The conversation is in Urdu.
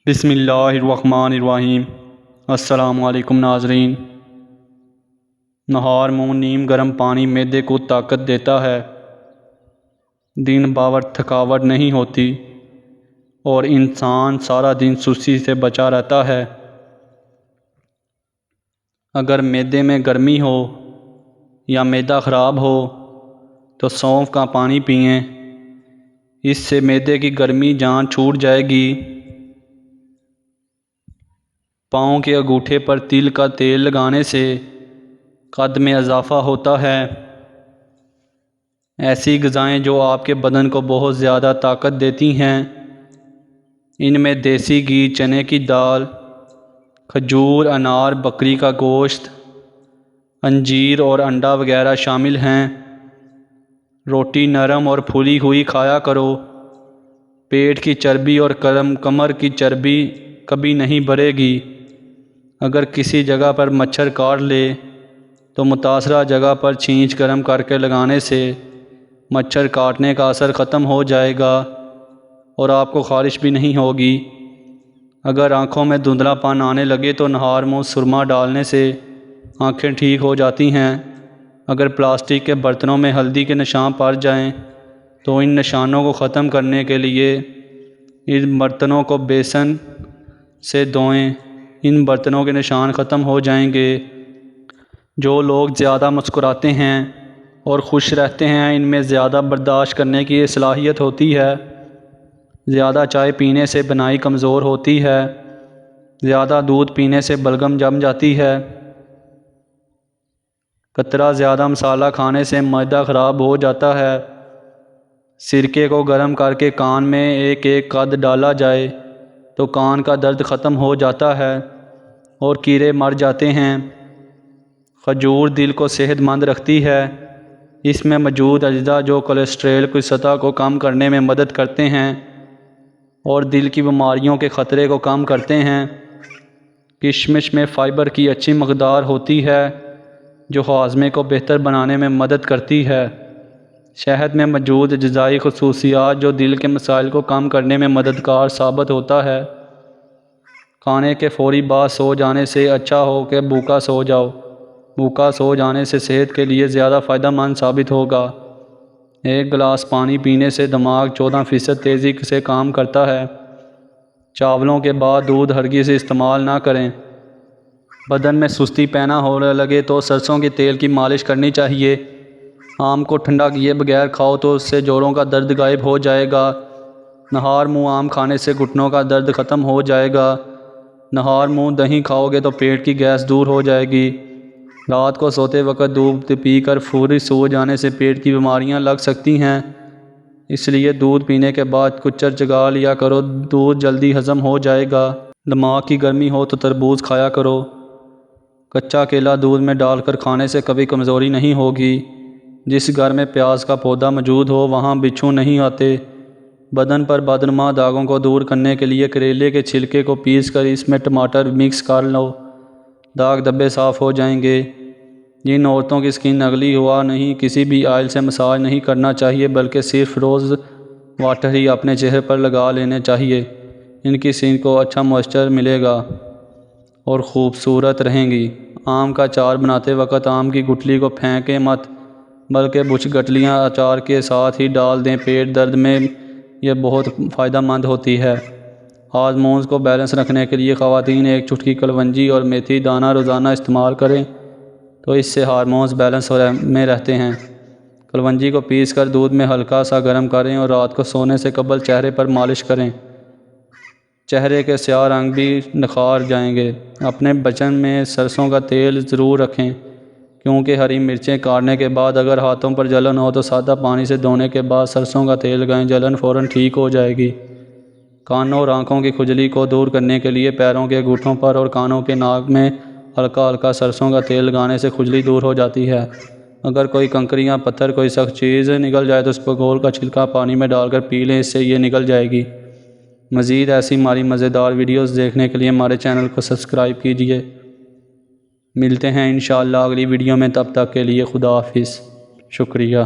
بسم اللہ الرحمن الرحیم۔ السلام علیکم ناظرین۔ نہار منہ نیم گرم پانی معدے کو طاقت دیتا ہے، دن بھر تھکاوٹ نہیں ہوتی اور انسان سارا دن سستی سے بچا رہتا ہے۔ اگر معدے میں گرمی ہو یا معدہ خراب ہو تو سونف کا پانی پئیں، اس سے معدے کی گرمی جان چھوٹ جائے گی۔ پاؤں کے انگوٹھے پر تل کا تیل لگانے سے قد میں اضافہ ہوتا ہے۔ ایسی غذائیں جو آپ کے بدن کو بہت زیادہ طاقت دیتی ہیں، ان میں دیسی گھی، چنے کی دال، کھجور، انار، بکری کا گوشت، انجیر اور انڈا وغیرہ شامل ہیں۔ روٹی نرم اور پھلی ہوئی کھایا کرو۔ پیٹ کی چربی اور کمر کی چربی کبھی نہیں بڑھے گی۔ اگر کسی جگہ پر مچھر کاٹ لے تو متاثرہ جگہ پر چھینچ گرم کر کے لگانے سے مچھر کاٹنے کا اثر ختم ہو جائے گا اور آپ کو خارش بھی نہیں ہوگی۔ اگر آنکھوں میں دھندلا پن آنے لگے تو نہار منہ سرما ڈالنے سے آنکھیں ٹھیک ہو جاتی ہیں۔ اگر پلاسٹک کے برتنوں میں ہلدی کے نشان پڑ جائیں تو ان نشانوں کو ختم کرنے کے لیے ان برتنوں کو بیسن سے دھوئیں، ان برتنوں کے نشان ختم ہو جائیں گے۔ جو لوگ زیادہ مسکراتے ہیں اور خوش رہتے ہیں، ان میں زیادہ برداشت کرنے کی صلاحیت ہوتی ہے۔ زیادہ چائے پینے سے بنائی کمزور ہوتی ہے۔ زیادہ دودھ پینے سے بلغم جم جاتی ہے۔ کترا زیادہ مسالہ کھانے سے معدہ خراب ہو جاتا ہے۔ سرکے کو گرم کر کے کان میں ایک ایک قد ڈالا جائے تو کان کا درد ختم ہو جاتا ہے اور کیڑے مر جاتے ہیں۔ کھجور دل کو صحت مند رکھتی ہے۔ اس میں موجود اجزاء جو کولیسٹرول کی سطح کو کم کرنے میں مدد کرتے ہیں اور دل کی بیماریوں کے خطرے کو کم کرتے ہیں۔ کشمش میں فائبر کی اچھی مقدار ہوتی ہے جو ہاضمے کو بہتر بنانے میں مدد کرتی ہے۔ شہد میں موجود غذائی خصوصیات جو دل کے مسائل کو کم کرنے میں مددگار ثابت ہوتا ہے۔ کھانے کے فوری بعد سو جانے سے اچھا ہو کہ بھوکا سو جاؤ۔ بھوکا سو جانے سے صحت کے لیے زیادہ فائدہ مند ثابت ہوگا۔ ایک گلاس پانی پینے سے دماغ 14% تیزی سے کام کرتا ہے۔ چاولوں کے بعد دودھ ہرگز استعمال نہ کریں۔ بدن میں سستی پیدا ہونے لگے تو سرسوں کے تیل کی مالش کرنی چاہیے۔ آم کو ٹھنڈا کیے بغیر کھاؤ تو اس سے جوڑوں کا درد غائب ہو جائے گا۔ نہار منہ آم کھانے سے گھٹنوں کا درد ختم ہو جائے گا۔ نہار منہ دہی کھاؤ گے تو پیٹ کی گیس دور ہو جائے گی۔ رات کو سوتے وقت دودھ پی کر فوری سو جانے سے پیٹ کی بیماریاں لگ سکتی ہیں، اس لیے دودھ پینے کے بعد کچر جگا لیا کرو، دودھ جلدی ہضم ہو جائے گا۔ دماغ کی گرمی ہو تو تربوز کھایا کرو۔ کچا کیلا دودھ میں ڈال کر کھانے سے کبھی کمزوری نہیں ہوگی۔ جس گھر میں پیاز کا پودا موجود ہو وہاں بچھو نہیں آتے۔ بدن پر بدنما داغوں کو دور کرنے کے لیے کریلے کے چھلکے کو پیس کر اس میں ٹماٹر مکس کر لو، داغ دھبے صاف ہو جائیں گے۔ جن عورتوں کی سکن نگلی ہوا نہیں، کسی بھی آئل سے مساج نہیں کرنا چاہیے بلکہ صرف روز واٹر ہی اپنے چہرے پر لگا لینے چاہیے۔ ان کی سکن کو اچھا موئسچر ملے گا اور خوبصورت رہیں گی۔ آم کا اچار بناتے وقت آم کی گٹلی کو پھینکیں مت بلکہ کچھ گٹلیاں اچار کے ساتھ ہی ڈال دیں۔ پیٹ درد میں یہ بہت فائدہ مند ہوتی ہے۔ ہارمونز کو بیلنس رکھنے کے لیے خواتین ایک چٹکی کلونجی اور میتھی دانہ روزانہ استعمال کریں تو اس سے ہارمونز بیلنس میں رہتے ہیں۔ کلونجی کو پیس کر دودھ میں ہلکا سا گرم کریں اور رات کو سونے سے قبل چہرے پر مالش کریں۔ چہرے کے سیاہ رنگ بھی نکھار جائیں گے۔ اپنے بچن میں سرسوں کا تیل ضرور رکھیں کیونکہ ہری مرچیں کاٹنے کے بعد اگر ہاتھوں پر جلن ہو تو سادہ پانی سے دھونے کے بعد سرسوں کا تیل لگائیں، جلن فوراً ٹھیک ہو جائے گی۔ کانوں اور آنکھوں کی کھجلی کو دور کرنے کے لیے پیروں کے انگوٹھوں پر اور کانوں کے ناک میں ہلکا ہلکا سرسوں کا تیل لگانے سے کھجلی دور ہو جاتی ہے۔ اگر کوئی کنکری یا پتھر کوئی سخت چیز نگل جائے تو اس پر گول کا چھلکا پانی میں ڈال کر پی لیں، اس سے یہ نگل جائے گی۔ مزید ایسی ہماری مزیدار ویڈیوز دیکھنے کے لیے ہمارے چینل کو سبسکرائب کیجیے۔ ملتے ہیں انشاءاللہ اگلی ویڈیو میں، تب تک کے لیے خدا حافظ۔ شکریہ۔